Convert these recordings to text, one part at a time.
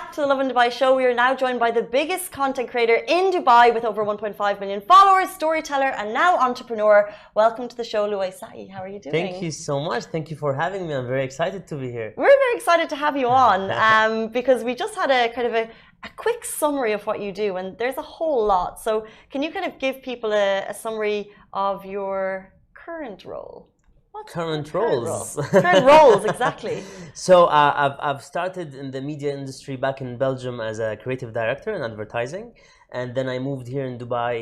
back to the Lovin Dubai show. We are now joined by the biggest content creator in Dubai with over 1.5 million followers, storyteller, and now entrepreneur. Welcome to the show, Lowi Sahi. How are you doing? Thank you so much. Thank you for having me. I'm very excited to be here. We're very excited to have you on because we just had a kind of a quick summary of what you do, and there's a whole lot. So can you kind of give people a summary of your current role? Current roles. Current roles, exactly. So I've started in the media industry back in Belgium as a creative director in advertising, and then I moved here in Dubai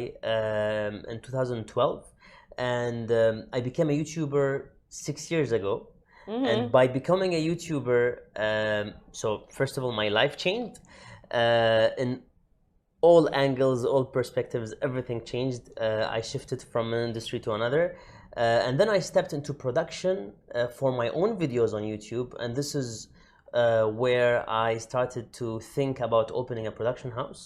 in 2012, and I became a YouTuber 6 years ago. And by becoming a YouTuber, so first of all, my life changed in all angles, all perspectives, everything changed. I shifted from an industry to another. And then I stepped into production for my own videos on YouTube, and this is where I started to think about opening a production house.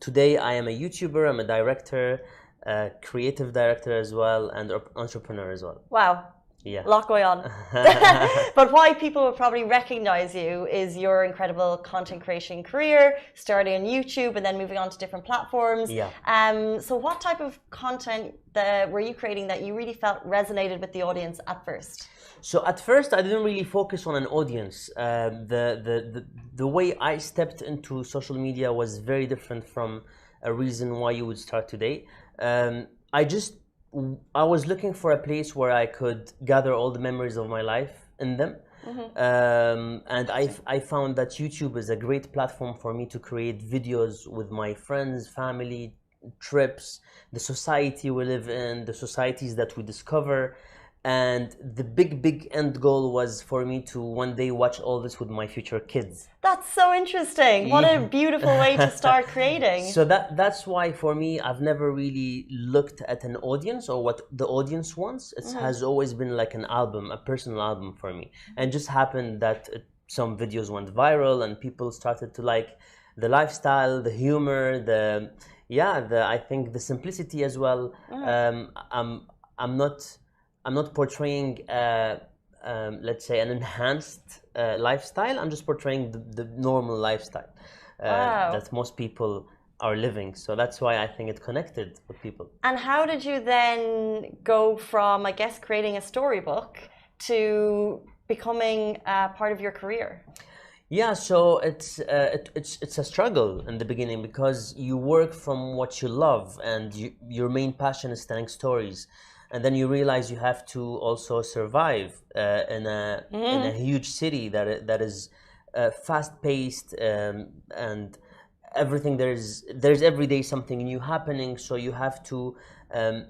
Today I am a YouTuber, I'm a director, creative director as well, and entrepreneur as well. Wow. Yeah. A lot going on. But why people would probably recognize you is your incredible content creation career, starting on YouTube and then moving on to different platforms. Yeah. So what type of content were you creating that you really felt resonated with the audience at first? So at first I didn't really focus on an audience. The way I stepped into social media was very different from a reason why you would start today. I was looking for a place where I could gather all the memories of my life in them. And I found that YouTube is a great platform for me to create videos with my friends, family, trips, the society we live in, the societies that we discover. And the big end goal was for me to one day watch all this with my future kids. That's so interesting. What a beautiful way to start creating. So that's why for me, I've never really looked at an audience or what the audience wants. It has always been like an album, a personal album for me. And just happened that some videos went viral and people started to like the lifestyle, the humor, I think the simplicity as well. I'm not portraying, let's say, an enhanced lifestyle. I'm just portraying the normal lifestyle that most people are living. So that's why I think it connected with people. And how did you then go from, I guess, creating a storybook to becoming part of your career? Yeah, so it's a struggle in the beginning because you work from what you love and your main passion is telling stories. And then you realize you have to also survive in a huge city that is fast-paced and everything. There's every day something new happening, so you have to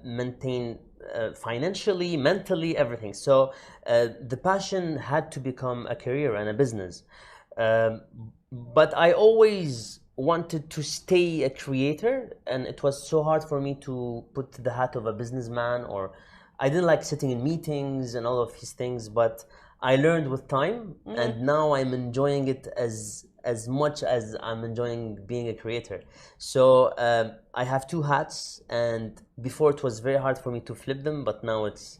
maintain financially, mentally, everything. So the passion had to become a career and a business. But I always wanted to stay a creator, and it was so hard for me to put the hat of a businessman, or I didn't like sitting in meetings and all of these things, but I learned with time, and now I'm enjoying it as much as I'm enjoying being a creator. So I have two hats, and before it was very hard for me to flip them, but now it's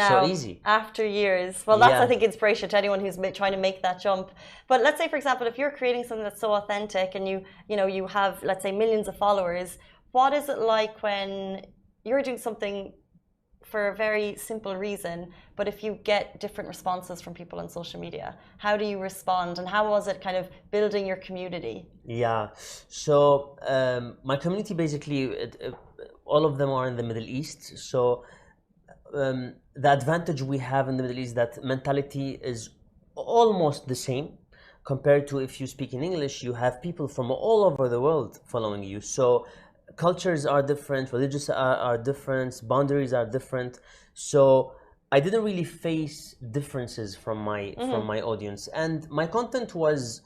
so easy. After years. Well, that's, I think, inspiration to anyone who's trying to make that jump. But let's say, for example, if you're creating something that's so authentic and you have, let's say, millions of followers, what is it like when you're doing something for a very simple reason, but if you get different responses from people on social media, how do you respond, and how was it kind of building your community? Yeah, so my community basically, all of them are in the Middle East. So the advantage we have in the Middle East, that mentality is almost the same compared to if you speak in English. You have people from all over the world following you. So cultures are different, religions are different, boundaries are different. So I didn't really face differences from my audience, and my content was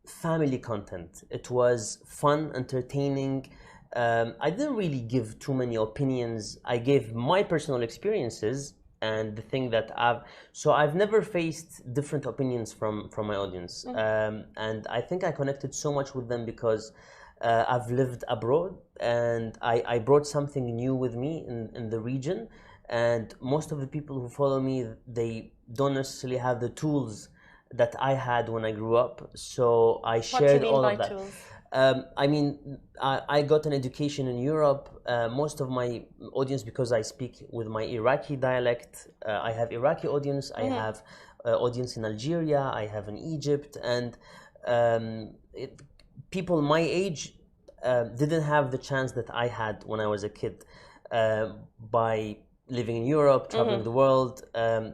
family content. It was fun, entertaining. I didn't really give too many opinions. I gave my personal experiences and the thing that I've never faced different opinions from my audience. And I think I connected so much with them because I've lived abroad, and I brought something new with me in the region. And most of the people who follow me, they don't necessarily have the tools that I had when I grew up. So I What do you shared mean all by of that. tools? I mean, I got an education in Europe. Most of my audience, because I speak with my Iraqi dialect, I have Iraqi audience. I have audience in Algeria. I have in Egypt, and people my age didn't have the chance that I had when I was a kid by living in Europe, traveling the world.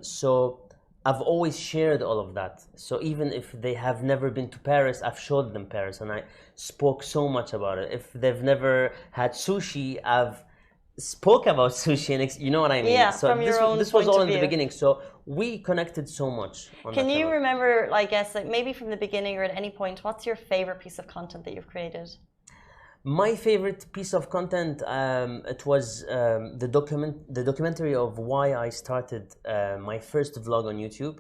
So I've always shared all of that. So even if they have never been to Paris, I've showed them Paris, and I spoke so much about it. If they've never had sushi, I've spoke about sushi, and you know what I mean. Yeah, So from your own this was point all of in the view. beginning. So we connected so much on Can that you level. remember, I guess, like maybe from the beginning or at any point, what's your favorite piece of content that you've created? My favorite piece of content, it was the documentary of why I started my first vlog on YouTube.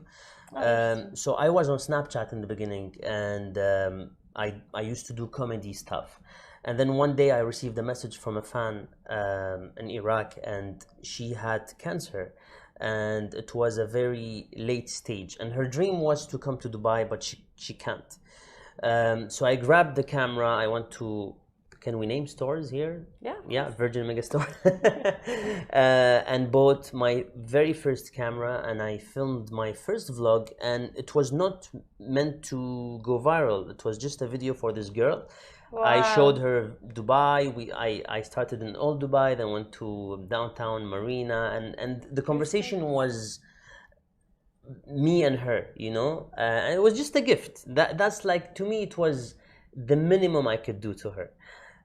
So I was on Snapchat in the beginning, and I used to do comedy stuff. And then one day I received a message from a fan in Iraq, and she had cancer, and it was a very late stage. And her dream was to come to Dubai, but she can't. So I grabbed the camera. I went to, can we name stores here? Yeah, Virgin Megastore. And bought my very first camera, and I filmed my first vlog, and it was not meant to go viral. It was just a video for this girl. Wow. I showed her Dubai. I started in Old Dubai, then went to downtown Marina, and the conversation was me and her, you know, and it was just a gift. That's like, to me, it was the minimum I could do to her.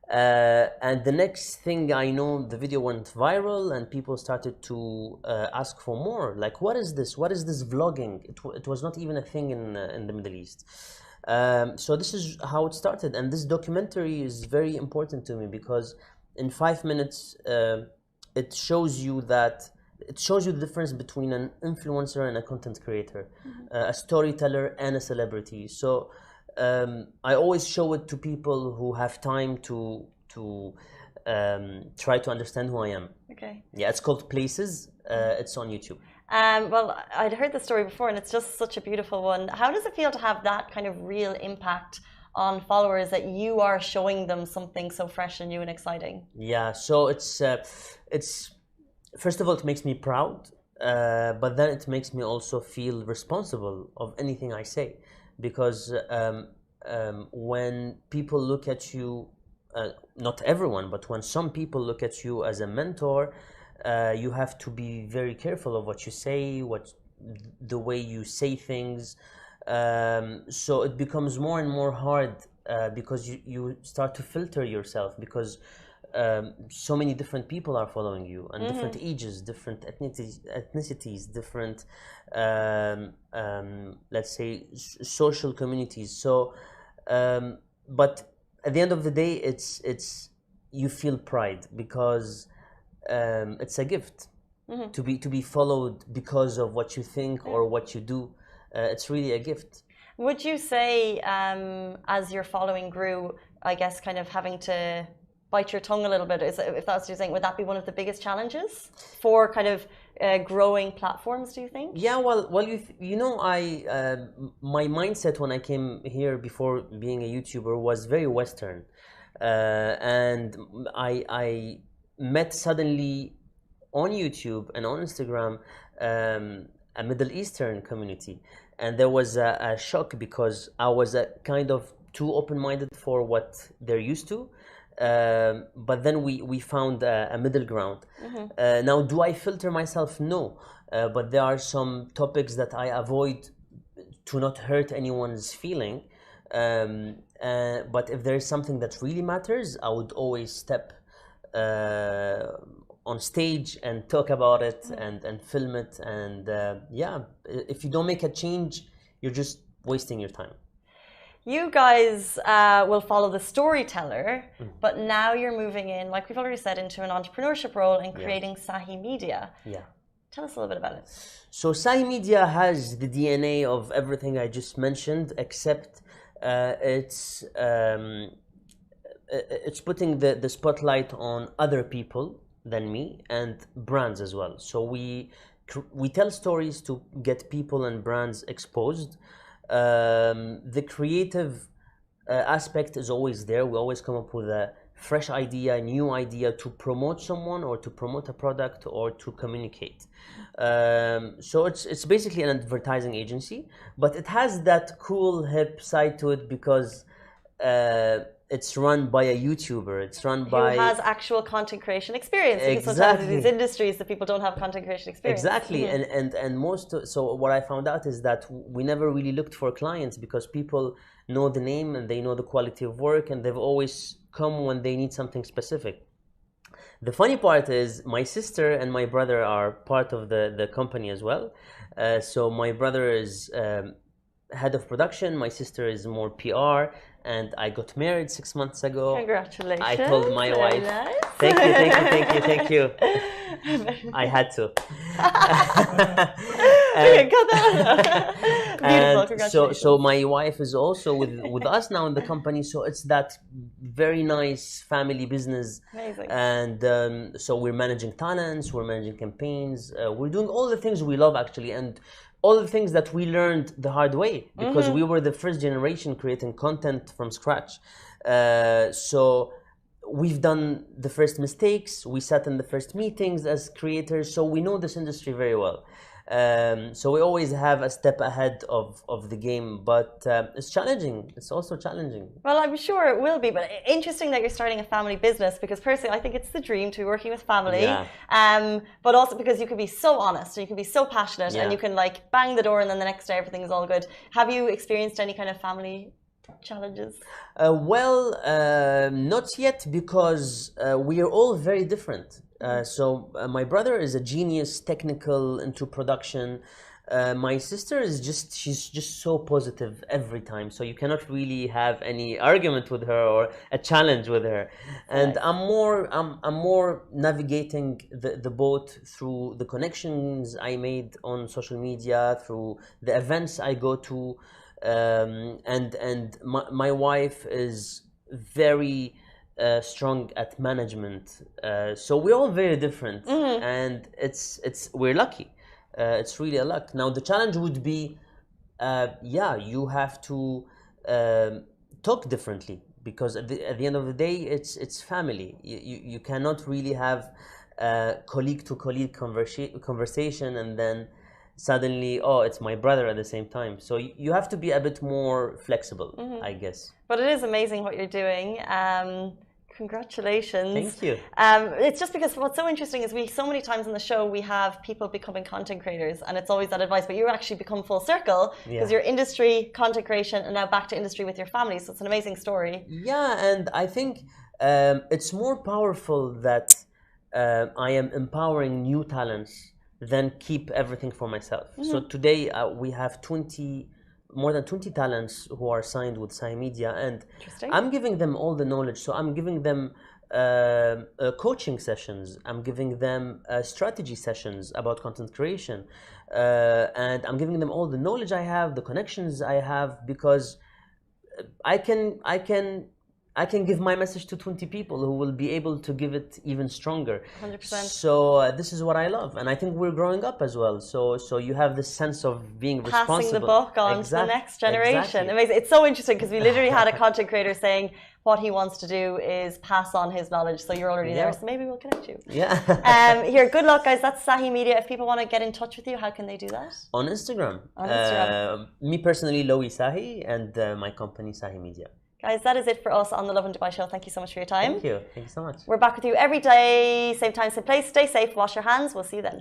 And the next thing I know, the video went viral, and people started to ask for more. Like, what is this? What is this vlogging? It was not even a thing in the Middle East. So this is how it started, and this documentary is very important to me because in 5 minutes, it shows you the difference between an influencer and a content creator, a storyteller and a celebrity. So I always show it to people who have time to try to understand who I am. Okay. Yeah, it's called Places. It's on YouTube. Well, I'd heard the story before, and it's just such a beautiful one. How does it feel to have that kind of real impact on followers, that you are showing them something so fresh and new and exciting? Yeah, so it's first of all, it makes me proud, but then it makes me also feel responsible of anything I say, because when people look at you, not everyone, but when some people look at you as a mentor, you have to be very careful of what you say, the way you say things. So it becomes more and more hard because you start to filter yourself, because so many different people are following you, and different ages, different ethnicities, different let's say social communities. So but at the end of the day, it's you feel pride, because it's a gift to be followed because of what you think or what you do. It's really a gift. Would you say, as your following grew, I guess kind of having to bite your tongue a little bit, if that's what you're saying, would that be one of the biggest challenges for kind of growing platforms, do you think? Yeah, well, you know, my mindset when I came here before being a YouTuber was very Western, and I met suddenly on YouTube and on Instagram a Middle Eastern community, and there was a shock, because I was kind of too open-minded for what they're used to. But then we found a middle ground. Now, do I filter myself? No, but there are some topics that I avoid to not hurt anyone's feeling. But if there is something that really matters, I would always step on stage and talk about it, and film it. And yeah, if you don't make a change, you're just wasting your time. You guys will follow the storyteller, but now you're moving in, like we've already said, into an entrepreneurship role and creating Sahi Media. Yeah. Tell us a little bit about it. So Sahi Media has the DNA of everything I just mentioned, except it's putting the spotlight on other people than me, and brands as well. So we tell stories to get people and brands exposed. The creative aspect is always there. We always come up with a fresh idea, new idea to promote someone or to promote a product or to communicate. So it's basically an advertising agency, but it has that cool hip side to it because it's run by a YouTuber. It's run by who has actual content creation experience. Because exactly. sometimes in these industries, the people don't have content creation experience. Exactly, and most. So what I found out is that we never really looked for clients because people know the name and they know the quality of work, and they've always come when they need something specific. The funny part is my sister and my brother are part of the company as well. So my brother is head of production, my sister is more PR, and I got married 6 months ago. Congratulations. I told my Very wife, nice. thank you. I had to. Beautiful, congratulations. So my wife is also with us now in the company, so it's that very nice family business. Amazing. And so we're managing talents, we're managing campaigns, we're doing all the things we love actually, and all the things that we learned the hard way because we were the first generation creating content from scratch. So we've done the first mistakes, we sat in the first meetings as creators, so we know this industry very well. So we always have a step ahead of the game, but it's challenging. It's also challenging. Well, I'm sure it will be, but interesting that you're starting a family business because personally, I think it's the dream to be working with family. Yeah. But also because you can be so honest and you can be so passionate and you can like bang the door and then the next day everything is all good. Have you experienced any kind of family challenges? Not yet because we are all very different. So my brother is a genius, technical, into production. My sister is she's just so positive every time. So you cannot really have any argument with her or a challenge with her. And I'm more navigating the boat through the connections I made on social media, through the events I go to. And my wife is very strong at management, so we're all very different, and we're lucky. It's really a luck. Now the challenge would be, you have to talk differently because at the end of the day, it's family. You cannot really have colleague to colleague conversation and then suddenly, oh, it's my brother at the same time. So you have to be a bit more flexible, I guess. But it is amazing what you're doing. Congratulations. Thank you. It's just because what's so interesting is so many times on the show we have people becoming content creators and it's always that advice, but you actually become full circle because you're industry, content creation, and now back to industry with your family. So it's an amazing story. Yeah, and I think it's more powerful that I am empowering new talents than keep everything for myself. So today we have more than 20 talents who are signed with Sahi Media, and I'm giving them all the knowledge. So I'm giving them coaching sessions, I'm giving them strategy sessions about content creation, and I'm giving them all the knowledge I have, the connections I have, because I can give my message to 20 people who will be able to give it even stronger. 100%. So this is what I love, and I think we're growing up as well. So you have this sense of being responsible. Passing the buck on to the next generation. Amazing. It's so interesting because we literally had a content creator saying what he wants to do is pass on his knowledge. So you're already there. So maybe we'll connect you. Yeah. Here, good luck, guys. That's Sahi Media. If people want to get in touch with you, how can they do that? On Instagram. On Instagram. Me personally, Lowi Sahi, and my company, Sahi Media. Guys, that is it for us on the Lovin Dubai show. Thank you so much for your time. Thank you. Thank you so much. We're back with you every day, same time, same place. Stay safe, wash your hands. We'll see you then.